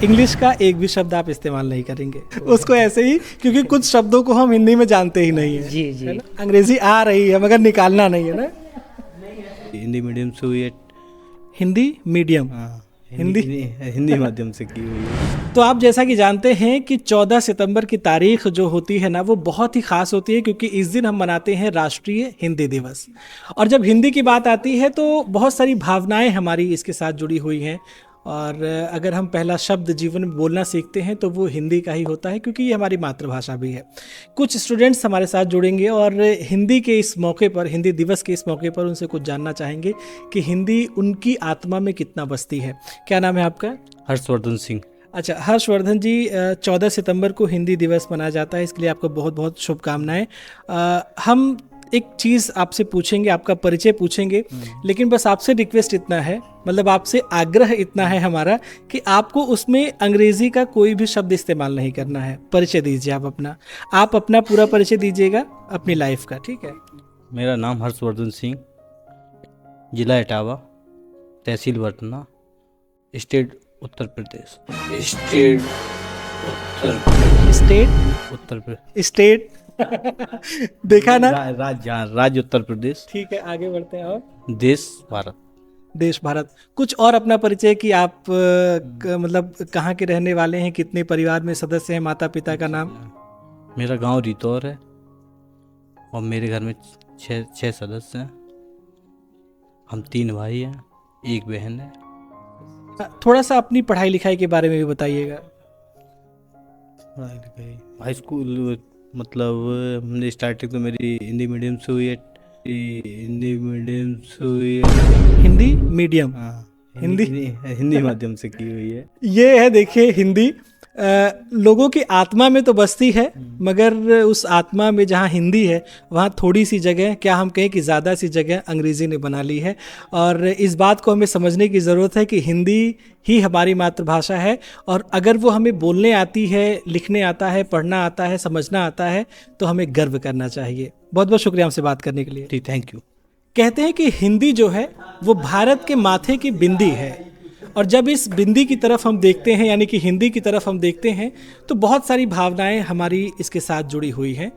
English का एक भी शब्द आप इस्तेमाल नहीं करेंगे उसको ऐसे ही, क्योंकि कुछ शब्दों को हम हिंदी में जानते ही नहीं है। जी जी। अंग्रेजी आ रही है मगर निकालना नहीं है ना। हिंदी मीडियम से हुई है। हिंदी मीडियम, हाँ, हिंदी माध्यम से की हुई है। तो आप जैसा कि जानते हैं कि 14 सितंबर की तारीख जो होती है ना वो बहुत ही खास होती है, क्योंकि इस दिन हम मनाते हैं राष्ट्रीय हिंदी दिवस। और जब हिंदी की बात आती है तो बहुत सारी भावनाएं हमारी इसके साथ जुड़ी हुई हैं। और अगर हम पहला शब्द जीवन में बोलना सीखते हैं तो वो हिंदी का ही होता है, क्योंकि ये हमारी मातृभाषा भी है। कुछ स्टूडेंट्स हमारे साथ जुड़ेंगे और हिंदी के इस मौके पर, हिंदी दिवस के इस मौके पर उनसे कुछ जानना चाहेंगे कि हिंदी उनकी आत्मा में कितना बसती है। क्या नाम है आपका? हर्षवर्धन सिंह। अच्छा हर्षवर्धन जी, 14 सितंबर को हिंदी दिवस मनाया जाता है, इसके लिए आपको बहुत बहुत शुभकामनाएं। हम एक चीज़ आपसे पूछेंगे, आपका परिचय पूछेंगे, लेकिन बस आपसे रिक्वेस्ट इतना है, मतलब आपसे आग्रह इतना है हमारा कि आपको उसमें अंग्रेजी का कोई भी शब्द इस्तेमाल नहीं करना है। परिचय दीजिए आप अपना पूरा परिचय दीजिएगा अपनी लाइफ का, ठीक है? मेरा नाम हर्षवर्धन सिंह, जिला इटावा, तहसील वर्तना, स्टेट उत्तर प्रदेश। स्टेट देखा ना, राज्य उत्तर प्रदेश। ठीक है, आगे बढ़ते हैं। और देश भारत। कुछ और अपना परिचय कि आप मतलब कहाँ के रहने वाले हैं, कितने परिवार में सदस्य हैं, माता पिता का नाम? मेरा गांव रितौर है और मेरे घर में छह सदस्य हैं। हम 3 भाई हैं, 1 बहन है। थोड़ा सा अपनी पढ़ाई लिखाई के बारे में भी बताइएगा। पढ़ाई लिखाई हाई स्कूल, मतलब हमने स्टार्टिंग तो मेरी हिंदी मीडियम से हुई है। हिंदी मीडियम, हिंदी माध्यम से की हुई है। ये है, देखिए हिंदी लोगों की आत्मा में तो बसती है, मगर उस आत्मा में जहाँ हिंदी है वहाँ थोड़ी सी जगह, क्या हम कहें कि ज़्यादा सी जगह अंग्रेज़ी ने बना ली है। और इस बात को हमें समझने की ज़रूरत है कि हिंदी ही हमारी मातृभाषा है, और अगर वो हमें बोलने आती है, लिखने आता है, पढ़ना आता है, समझना आता है, तो हमें गर्व करना चाहिए। बहुत बहुत शुक्रिया हमसे बात करने के लिए। ठीक, थैंक यू। कहते हैं कि हिंदी जो है वो भारत के माथे की बिंदी है, और जब इस बिंदी की तरफ हम देखते हैं, यानी कि हिंदी की तरफ हम देखते हैं, तो बहुत सारी भावनाएं हमारी इसके साथ जुड़ी हुई हैं।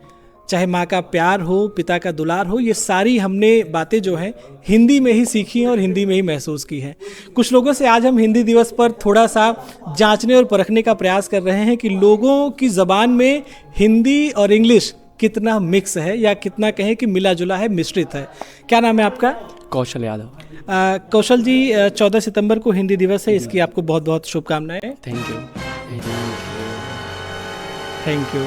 चाहे माँ का प्यार हो, पिता का दुलार हो, ये सारी हमने बातें जो हैं हिंदी में ही सीखी हैं और हिंदी में ही महसूस की हैं। कुछ लोगों से आज हम हिंदी दिवस पर थोड़ा सा जांचने और परखने का प्रयास कर रहे हैं कि लोगों की ज़बान में हिंदी और इंग्लिश कितना मिक्स है, या कितना कहें कि मिला जुला है, मिश्रित है। क्या नाम है आपका? कौशल यादव। कौशल जी, 14 सितंबर को हिंदी दिवस है, इसकी आपको बहुत बहुत शुभकामनाएं। Thank you.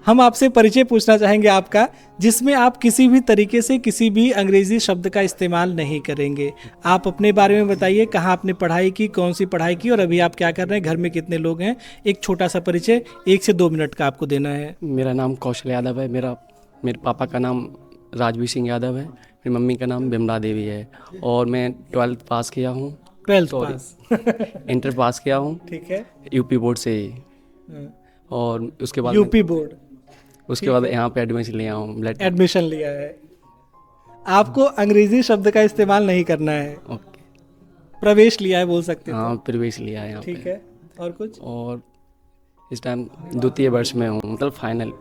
हम आपसे परिचय पूछना चाहेंगे आपका, जिसमें आप किसी भी तरीके से किसी भी अंग्रेजी शब्द का इस्तेमाल नहीं करेंगे। आप अपने बारे में बताइए, कहाँ आपने पढ़ाई की, कौन सी पढ़ाई की, और अभी आप क्या कर रहे हैं, घर में कितने लोग हैं। एक छोटा सा परिचय 1 से 2 मिनट का आपको देना है। मेरा नाम कौशल यादव है। मेरे पापा का नाम राजवीर सिंह यादव है। मेरी मम्मी का नाम बिमला देवी है, और मैं 12th पास किया हूँ। 12th पास इंटर पास किया हूँ, ठीक है, यूपी बोर्ड से ही। और उसके बाद यूपी बोर्ड, उसके बाद यहाँ पे एडमिशन लिया हूँ। एडमिशन लिया है। आपको अंग्रेजी शब्द का इस्तेमाल नहीं करना है। ओके। प्रवेश लिया है बोल सकते हैं। हाँ, प्रवेश लिया है यहाँ पे। ठीक है, और कुछ? और इस टाइम 2य वर्ष में हूँ, मतलब फाइनल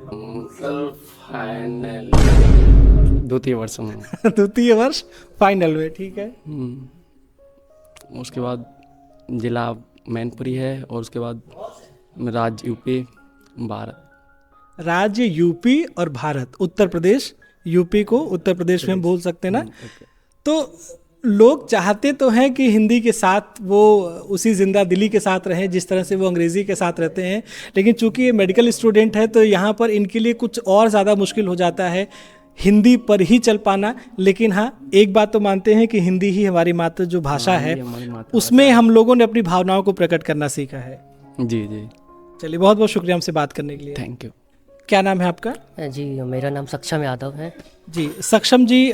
2य वर्ष में हूँ। 2य वर्ष फाइनल में, ठीक है। उसके बाद जिला मैनपुरी है, और उसके बाद राज्य यूपी भारत। राज्य यूपी और भारत, उत्तर प्रदेश। यूपी को उत्तर प्रदेश में हम बोल सकते हैं ना। तो लोग चाहते तो हैं कि हिंदी के साथ वो उसी जिंदा दिली के साथ रहें जिस तरह से वो अंग्रेज़ी के साथ रहते हैं, लेकिन चूंकि ये मेडिकल स्टूडेंट है तो यहाँ पर इनके लिए कुछ और ज़्यादा मुश्किल हो जाता है हिंदी पर ही चल पाना। लेकिन हाँ, एक बात तो मानते हैं कि हिंदी ही हमारी मातृ जो भाषा है, उसमें हम लोगों ने अपनी भावनाओं को प्रकट करना सीखा है। जी जी। चलिए, बहुत बहुत शुक्रिया हमसे बात करने के लिए। Thank you. क्या नाम है आपका? जी, मेरा नाम सक्षम यादव है। जी सक्षम जी,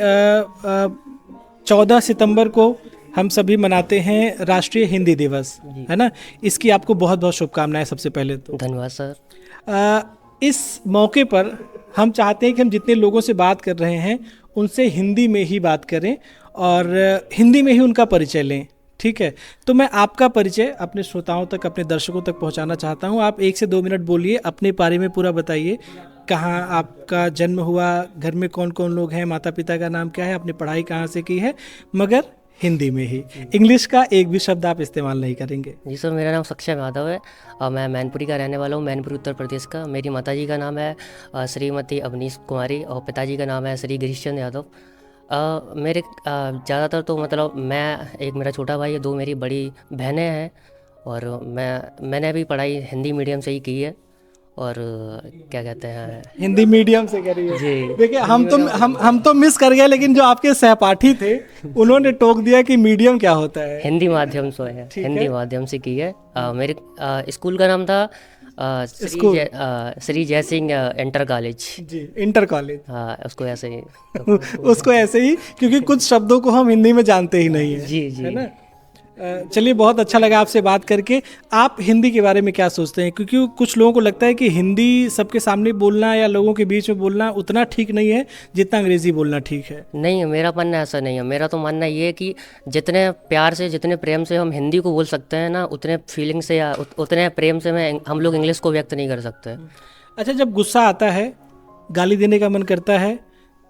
14 सितंबर को हम सभी मनाते हैं राष्ट्रीय हिंदी दिवस, है ना। इसकी आपको बहुत बहुत शुभकामनाएं सबसे पहले तो। धन्यवाद सर। इस मौके पर हम चाहते हैं कि हम जितने लोगों से बात कर रहे हैं उनसे हिंदी में ही बात करें और हिंदी में ही उनका परिचय लें, ठीक है, तो मैं आपका परिचय अपने श्रोताओं तक, अपने दर्शकों तक पहुंचाना चाहता हूं। आप 1 से 2 मिनट बोलिए, अपने बारे में पूरा बताइए। कहाँ आपका जन्म हुआ, घर में कौन कौन लोग हैं, माता पिता का नाम क्या है, आपने पढ़ाई कहाँ से की है, मगर हिंदी में ही। इंग्लिश का एक भी शब्द आप इस्तेमाल नहीं करेंगे। जी सर, मेरा नाम सक्षम यादव है और मैं मैनपुरी का रहने वाला हूँ, मैनपुरी उत्तर प्रदेश का। मेरी माताजी का नाम है श्रीमती अवनीश कुमारी और पिताजी का नाम है श्री गिरीश चंद्र यादव। मेरे ज़्यादातर तो मतलब मैं, एक मेरा छोटा भाई है, 2 मेरी बड़ी बहनें हैं और मैंने भी पढ़ाई हिंदी मीडियम से ही की है। और क्या कहते हैं, हिंदी मीडियम से करी है जी। देखिए, हम तो मिस कर गए, लेकिन जो आपके सहपाठी थे उन्होंने टोक दिया कि मीडियम क्या होता है। हिंदी माध्यम से है, हिंदी माध्यम से की है। मेरे स्कूल का नाम था श्री जय सिंह इंटर कॉलेज। जी, इंटर कॉलेज। हाँ, उसको ऐसे ही उसको ऐसे ही, क्योंकि कुछ शब्दों को हम हिंदी में जानते ही नहीं है। जी जी। है ना। चलिए, बहुत अच्छा लगा आपसे बात करके। आप हिंदी के बारे में क्या सोचते हैं? क्योंकि कुछ लोगों को लगता है कि हिंदी सबके सामने बोलना या लोगों के बीच में बोलना उतना ठीक नहीं है जितना अंग्रेजी बोलना ठीक है। नहीं, मेरा मानना ऐसा नहीं है। मेरा तो मानना ये है कि जितने प्यार से, जितने प्रेम से हम हिंदी को बोल सकते हैं ना, उतने फीलिंग से या उतने प्रेम से हम लोग इंग्लिश को व्यक्त नहीं कर सकते। अच्छा, जब गुस्सा आता है, गाली देने का मन करता है,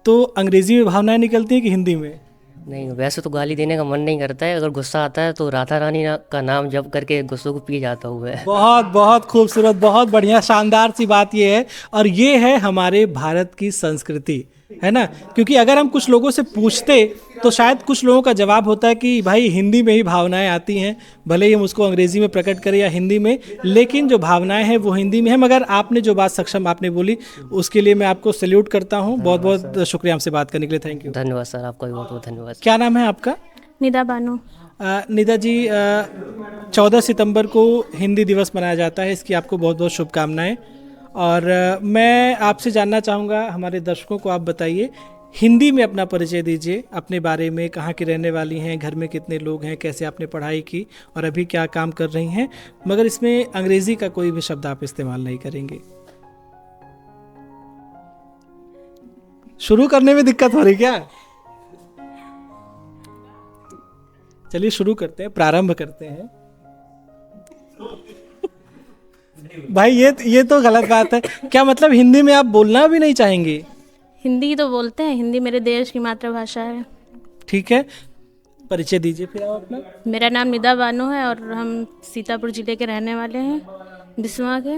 तो अंग्रेजी में भावनाएं निकलती हैं कि हिंदी में? नहीं, वैसे तो गाली देने का मन नहीं करता है। अगर गुस्सा आता है तो राधा रानी का नाम जप करके गुस्सों को पी जाता हुआ है। बहुत बहुत खूबसूरत, बहुत बढ़िया, शानदार सी बात ये है। और ये है हमारे भारत की संस्कृति, है ना। क्योंकि अगर हम कुछ लोगों से पूछते तो शायद कुछ लोगों का जवाब होता है कि भाई हिंदी में ही भावनाएं आती हैं, भले ही हम उसको अंग्रेजी में प्रकट करें या हिंदी में, लेकिन जो भावनाएं हैं वो हिंदी में है। मगर आपने जो बात सक्षम आपने बोली, उसके लिए मैं आपको सैल्यूट करता हूँ। बहुत बहुत शुक्रिया हमसे बात करने के लिए। Thank you. धन्यवाद सर, आपका भी बहुत बहुत धन्यवाद। क्या नाम है आपका? निदा बानो। निदा जी, 14 सितंबर को हिंदी दिवस मनाया जाता है, इसकी आपको बहुत बहुत शुभकामनाएं। और मैं आपसे जानना चाहूँगा, हमारे दर्शकों को आप बताइए, हिंदी में अपना परिचय दीजिए, अपने बारे में, कहाँ की रहने वाली हैं, घर में कितने लोग हैं, कैसे आपने पढ़ाई की और अभी क्या काम कर रही हैं, मगर इसमें अंग्रेज़ी का कोई भी शब्द आप इस्तेमाल नहीं करेंगे। शुरू करने में दिक्कत हो रही क्या? चलिए शुरू करते हैं, प्रारंभ करते हैं। भाई ये तो गलत बात है। क्या मतलब हिंदी में आप बोलना भी नहीं चाहेंगे? हिंदी तो बोलते हैं, हिंदी मेरे देश की मातृभाषा है। ठीक है, परिचय दीजिए फिर आप अपना। मेरा नाम निदा बानो है और हम सीतापुर जिले के रहने वाले हैं, बिस्वा के।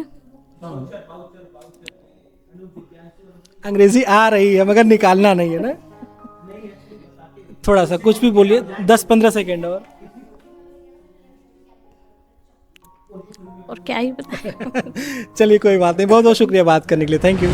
अंग्रेजी आ रही है मगर निकालना नहीं है ना। थोड़ा सा कुछ भी बोलिए, 10-15 सेकेंड और क्या ही बताएं। चलिए, कोई बात नहीं। बहुत बहुत शुक्रिया बात करने के लिए। Thank you.